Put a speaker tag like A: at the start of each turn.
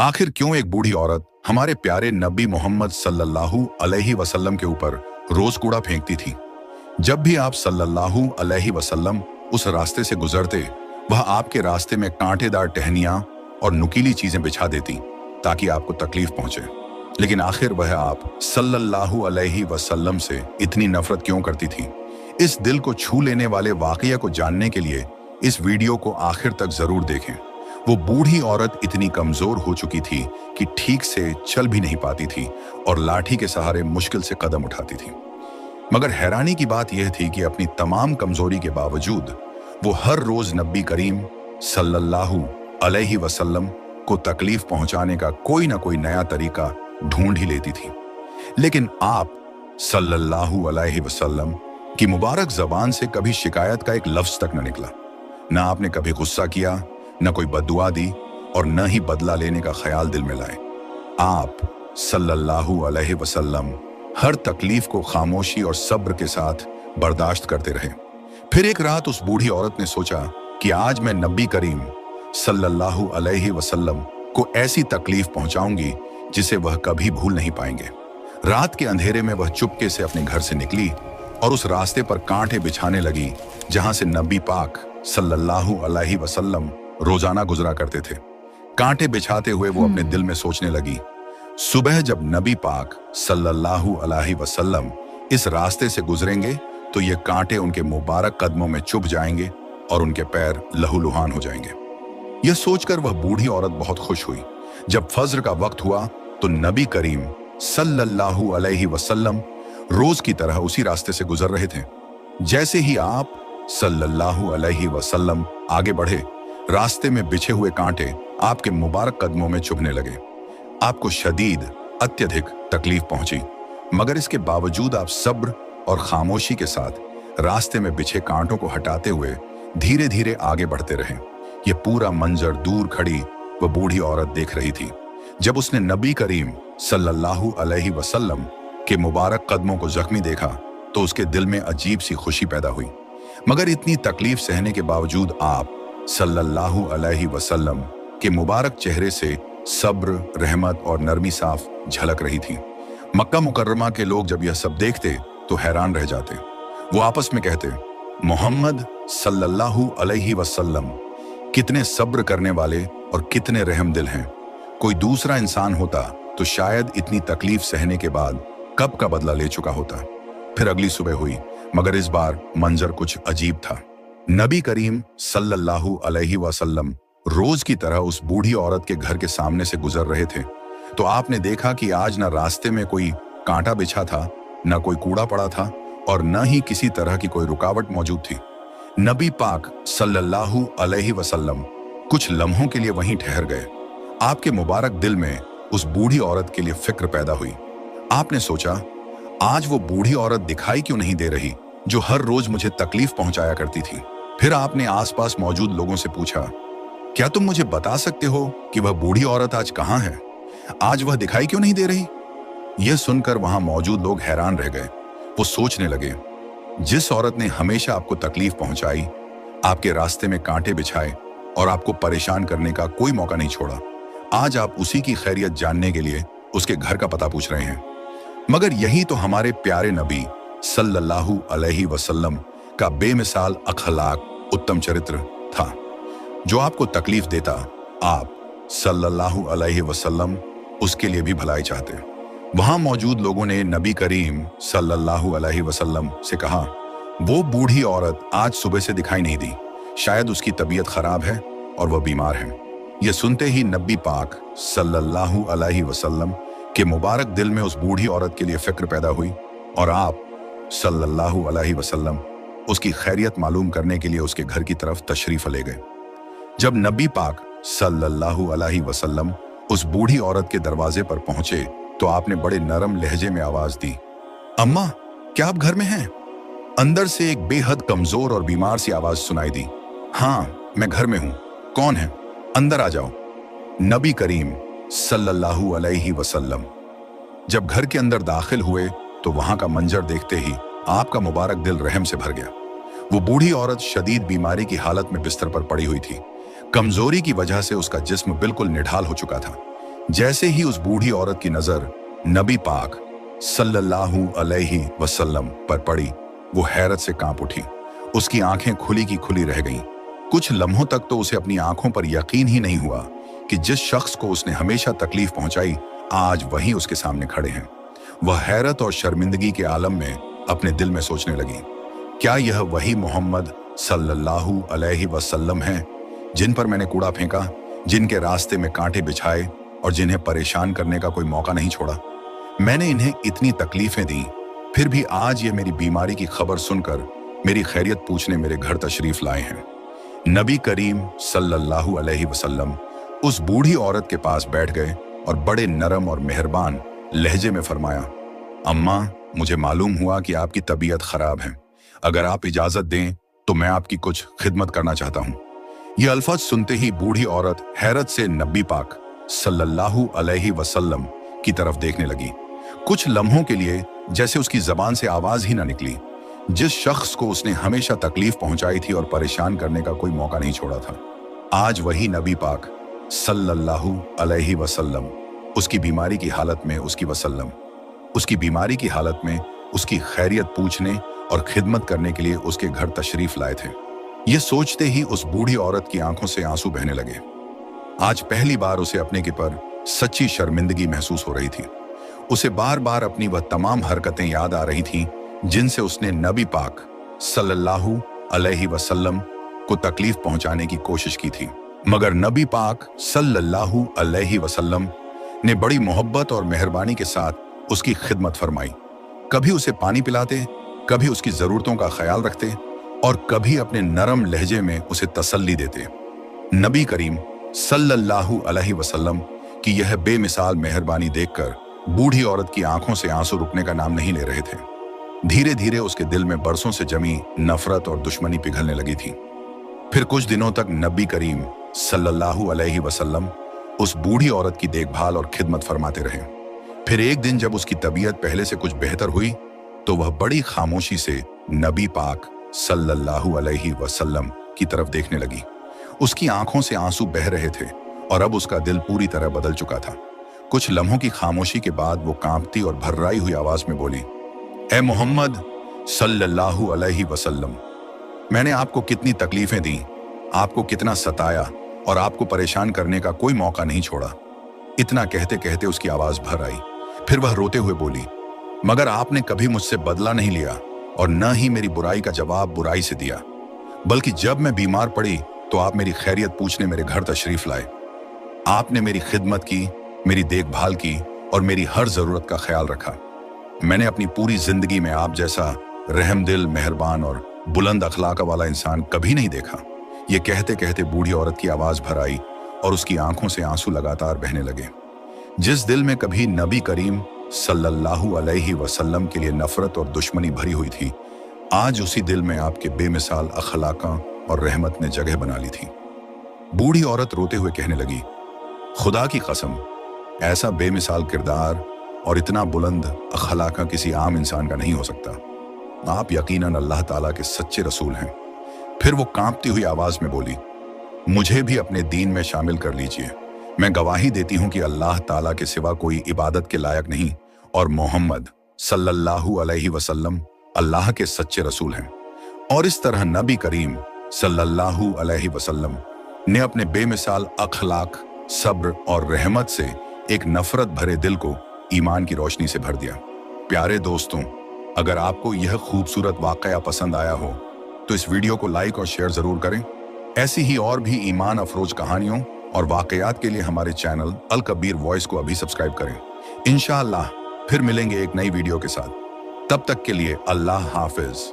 A: आखिर क्यों एक बूढ़ी औरत हमारे प्यारे नबी मोहम्मद सल्लल्लाहु अलैहि वसल्लम के ऊपर रोज कूड़ा फेंकती थी? जब भी आप सल्लल्लाहु अलैहि वसल्लम उस रास्ते से गुजरते, वह आपके रास्ते में कांटेदार टहनियां और नुकीली चीजें बिछा देती ताकि आपको तकलीफ पहुंचे। लेकिन आखिर वह आप सल्लल्लाहु अलैहि वसल्लम से इतनी नफरत क्यों करती थी? इस दिल को छू लेने वाले वाकया को जानने के लिए इस वीडियो को आखिर तक जरूर देखें। वो बूढ़ी औरत इतनी कमजोर हो चुकी थी कि ठीक से चल भी नहीं पाती थी और लाठी के सहारे मुश्किल से कदम उठाती थी। मगर हैरानी की बात यह थी कि अपनी तमाम कमजोरी के बावजूद वो हर रोज नबी करीम सल्लल्लाहु अलैहि वसल्लम को तकलीफ पहुंचाने का कोई ना कोई नया तरीका ढूंढ ही लेती थी। लेकिन आप सल्लल्लाहु अलैहि वसल्लम की मुबारक जबान से कभी शिकायत का एक लफ्ज तक न निकला। न आपने कभी गुस्सा किया, न कोई बद्दुआ दी और न ही बदला लेने का ख्याल दिल में लाए। आप सल्लल्लाहु अलैहि वसल्लम हर तकलीफ को खामोशी और सब्र के साथ बर्दाश्त करते रहे। फिर एक रात उस बूढ़ी औरत ने सोचा कि आज मैं नबी करीम सल्लल्लाहु अलैहि वसल्लम को ऐसी तकलीफ पहुंचाऊंगी जिसे वह कभी भूल नहीं पाएंगे। रात के अंधेरे में वह चुपके से अपने घर से निकली और उस रास्ते पर कांटे बिछाने लगी जहां से नबी पाक सल्लल्लाहु अलैहि वसल्लम रोजाना गुजरा करते थे। कांटे बिछाते हुए वो अपने दिल में सोचने लगी, सुबह जब नबी पाक सल्लल्लाहु अलैहि वसल्लम इस रास्ते से गुजरेंगे तो ये कांटे उनके मुबारक कदमों में चुभ जाएंगे और उनके पैर लहूलुहान हो जाएंगे। यह सोचकर वह बूढ़ी औरत बहुत खुश हुई। जब फज्र का वक्त हुआ तो नबी करीम सल्लल्लाहु अलैहि वसल्लम रोज की तरह उसी रास्ते से गुजर रहे थे। जैसे ही आप सल्लल्लाहु अलैहि वसल्लम आगे बढ़े, रास्ते में बिछे हुए कांटे आपके मुबारक कदमों में चुभने लगे। आपको शदीद अत्यधिक तकलीफ पहुंची, मगर इसके बावजूद आप सब्र और खामोशी के साथ रास्ते में बिछे कांटों को हटाते हुए धीरे धीरे आगे बढ़ते रहे। यह पूरा मंजर दूर खड़ी वह बूढ़ी औरत देख रही थी। जब उसने नबी करीम सल्लल्लाहु अलैहि वसल्लम के मुबारक कदमों को जख्मी देखा तो उसके दिल में अजीब सी खुशी पैदा हुई। मगर इतनी तकलीफ सहने के बावजूद आप सल्लल्लाहु अलैहि वसल्लम के मुबारक चेहरे से सब्र, रहमत और नरमी साफ झलक रही थी। मक्का मुकर्रमा के लोग जब यह सब देखते तो हैरान रह जाते। वो आपस में कहते, मोहम्मद सल्लल्लाहु अलैहि वसल्लम कितने सब्र करने वाले और कितने रहम दिल हैं। कोई दूसरा इंसान होता तो शायद इतनी तकलीफ सहने के बाद कब का बदला ले चुका होता। फिर अगली सुबह हुई, मगर इस बार मंजर कुछ अजीब था। नबी करीम सल्लल्लाहु अलैहि वसल्लम रोज की तरह उस बूढ़ी औरत के घर के सामने से गुजर रहे थे तो आपने देखा कि आज न रास्ते में कोई कांटा बिछा था, न कोई कूड़ा पड़ा था और न ही किसी तरह की कोई रुकावट मौजूद थी। नबी पाक सल्लल्लाहु अलैहि वसल्लम कुछ लम्हों के लिए वहीं ठहर गए। आपके मुबारक दिल में उस बूढ़ी औरत के लिए फिक्र पैदा हुई। आपने सोचा, आज वो बूढ़ी औरत दिखाई क्यों नहीं दे रही जो हर रोज मुझे तकलीफ पहुंचाया करती थी। फिर आपने आसपास मौजूद लोगों से पूछा, क्या तुम मुझे बता सकते हो कि वह बूढ़ी औरत आज कहां है? आज वह दिखाई क्यों नहीं दे रही? यह सुनकर वहां मौजूद लोग हैरान रह गए। वो सोचने लगे, जिस औरत ने हमेशा आपको तकलीफ पहुंचाई, आपके रास्ते में कांटे बिछाए और आपको परेशान करने का कोई मौका नहीं छोड़ा, आज आप उसी की खैरियत जानने के लिए उसके घर का पता पूछ रहे हैं। मगर यही तो हमारे प्यारे नबी सल्लल्लाहु अलैहि वसल्लम का बेमिसाल अखलाक, उत्तम चरित्र था। जो आपको तकलीफ देता, आप सल्लल्लाहु अलैहि वसल्लम उसके लिए भी भलाई चाहते। वहां मौजूद लोगों ने नबी करीम सल्लल्लाहु अलैहि वसल्लम से कहा, वो बूढ़ी औरत आज सुबह से दिखाई नहीं दी, शायद उसकी तबीयत खराब है और वह बीमार है। यह सुनते ही नबी पाक सल्लल्लाहु अलैहि वसल्लम के मुबारक दिल में उस बूढ़ी औरत के लिए फिक्र पैदा हुई और आप सल्लल्लाहु अलैहि वसल्लम उसकी खैरियत मालूम करने के लिए उसके घर की तरफ तशरीफ ले गए। जब नबी पाक सल्लल्लाहु अलैहि वसल्लम उस बूढ़ी औरत के दरवाजे पर पहुंचे तो आपने बड़े नरम लहजे में आवाज दी, अम्मा, क्या आप घर में हैं? अंदर से एक बेहद कमजोर और बीमार सी आवाज सुनाई दी, हाँ मैं घर में हूं, कौन है? अंदर आ जाओ। नबी करीम सल्लल्लाहु अलैहि वसल्लम जब घर के अंदर दाखिल हुए तो वहां का मंजर देखते ही आपका मुबारक दिल रहम से भर गया। वो बूढ़ी औरत शदीद बीमारी की हालत में बिस्तर पर पड़ी हुई थी। कमजोरी की वजह से उसका जिस्म बिल्कुल निढाल हो चुका था। जैसे ही उस बूढ़ी औरत की नजर नबी पाक सल्लल्लाहु अलैहि वसल्लम पर पड़ी, वो हैरत से कांप उठी। उसकी आंखें खुली की खुली रह गईं। कुछ लम्हों तक तो उसे अपनी आंखों पर यकीन ही नहीं हुआ कि जिस शख्स को उसने हमेशा तकलीफ पहुंचाई, आज वही उसके सामने खड़े हैं। वह हैरत और शर्मिंदगी के आलम में अपने दिल में सोचने लगी, क्या यह वही मोहम्मद सल्लल्लाहु अलैहि वसल्लम हैं जिन पर मैंने कूड़ा फेंका, जिनके रास्ते में कांटे बिछाए और जिन्हें परेशान करने का कोई मौका नहीं छोड़ा। मैंने इन्हें इतनी तकलीफें दी, फिर भी आज ये मेरी बीमारी की खबर सुनकर मेरी खैरियत पूछने मेरे घर तशरीफ लाए हैं। नबी करीम सल्लल्लाहु अलैहि वसल्लम उस बूढ़ी औरत के पास बैठ गए और बड़े नरम और मेहरबान लहजे में फरमाया, अम्मा, मुझे मालूम हुआ कि आपकी तबीयत खराब है। अगर आप इजाजत दें तो मैं आपकी कुछ खिदमत करना चाहता हूँ। ये अल्फाज सुनते ही बूढ़ी औरत हैरत से नबी पाक सल्लल्लाहु अलैहि वसल्लम की तरफ देखने लगी। कुछ लम्हों के लिए जैसे उसकी जबान से आवाज ही ना निकली। जिस शख्स को उसने हमेशा तकलीफ पहुंचाई थी और परेशान करने का कोई मौका नहीं छोड़ा था, आज वही नबी पाक सल्लल्लाहु अलैहि वसल्लम उसकी बीमारी की हालत में उसकी बीमारी की हालत में उसकी खैरियत पूछने और खिदमत करने के लिए उसके घर तशरीफ लाए थे। ये सोचते ही उस बूढ़ी औरत की आंखों से आंसू बहने लगे। आज पहली बार उसे अपने के पर सच्ची शर्मिंदगी महसूस हो रही थी। उसे बार बार अपनी वह तमाम हरकतें याद आ रही थीं जिनसे उसने नबी पाक सल्लल्लाहु अलैहि वसल्लम को तकलीफ पहुंचाने की कोशिश की थी, मगर नबी पाक सल्लल्लाहु अलैहि वसल्लम ने बड़ी मोहब्बत और मेहरबानी के साथ उसकी खिदमत फरमाई। कभी उसे पानी पिलाते, कभी उसकी जरूरतों का ख्याल रखते और कभी अपने नरम लहजे में उसे तसल्ली देते। नबी करीम सल्लल्लाहु अलैहि वसल्लम की यह बेमिसाल मेहरबानी देखकर बूढ़ी औरत की आंखों से आंसू रुकने का नाम नहीं ले रहे थे। धीरे धीरे उसके दिल में बरसों से जमी नफरत और दुश्मनी पिघलने लगी थी। फिर कुछ दिनों तक नबी करीम सल्लल्लाहु अलैहि वसल्लम उस बूढ़ी औरत की देखभाल और खिदमत फरमाते रहे। फिर एक दिन जब उसकी तबीयत पहले से कुछ बेहतर हुई तो वह बड़ी खामोशी से नबी पाक सल्लल्लाहु अलैहि वसल्लम की तरफ देखने लगी। उसकी आंखों से आंसू बह रहे थे और अब उसका दिल पूरी तरह बदल चुका था। कुछ लम्हों की खामोशी के बाद वो कांपती और भर्राई हुई आवाज में बोली, ए मोहम्मद सल्लल्लाहु अलैहि वसल्लम, मैंने आपको कितनी तकलीफें दी, आपको कितना सताया और आपको परेशान करने का कोई मौका नहीं छोड़ा। इतना कहते कहते उसकी आवाज भर आई। फिर वह रोते हुए बोली, मगर आपने कभी मुझसे बदला नहीं लिया और न ही मेरी बुराई का जवाब बुराई से दिया, बल्कि जब मैं बीमार पड़ी तो आप मेरी खैरियत पूछने मेरे घर तशरीफ लाए। आपने मेरी खिदमत की, मेरी देखभाल की और मेरी हर जरूरत का ख्याल रखा। मैंने अपनी पूरी जिंदगी में आप जैसा रहमदिल, मेहरबान और बुलंद अखलाक वाला इंसान कभी नहीं देखा। ये कहते कहते बूढ़ी औरत की आवाज भर आई और उसकी आंखों से आंसू लगातार बहने लगे। जिस दिल में कभी नबी करीम सल्लल्लाहु अलैहि वसल्लम के लिए नफरत और दुश्मनी भरी हुई थी, आज उसी दिल में आपके बेमिसाल अखलाका और रहमत ने जगह बना ली थी। बूढ़ी औरत रोते हुए कहने लगी, खुदा की कसम, ऐसा बेमिसाल किरदार और इतना बुलंद अखलाका किसी आम इंसान का नहीं हो सकता। आप यकीनन अल्लाह ताला के सच्चे रसूल हैं। फिर वो कांपती हुई आवाज में बोली, मुझे भी अपने दीन में शामिल कर लीजिए। मैं गवाही देती हूं कि अल्लाह ताला के सिवा कोई इबादत के लायक नहीं और मोहम्मद सल्लल्लाहु अलैहि वसल्लम अल्लाह के सच्चे रसूल हैं। और इस तरह नबी करीम सल्लल्लाहु अलैहि वसल्लम ने अपने बेमिसाल अखलाक, सब्र और रहमत से एक नफरत भरे दिल को ईमान की रोशनी से भर दिया। प्यारे दोस्तों, अगर आपको यह खूबसूरत वाकया पसंद आया हो तो इस वीडियो को लाइक और शेयर जरूर करें। ऐसी ही और भी ईमान अफरोज कहानियों और वाकयात के लिए हमारे चैनल अल कबीर वॉइस को अभी सब्सक्राइब करें। इंशाअल्लाह फिर मिलेंगे एक नई वीडियो के साथ। तब तक के लिए अल्लाह हाफिज।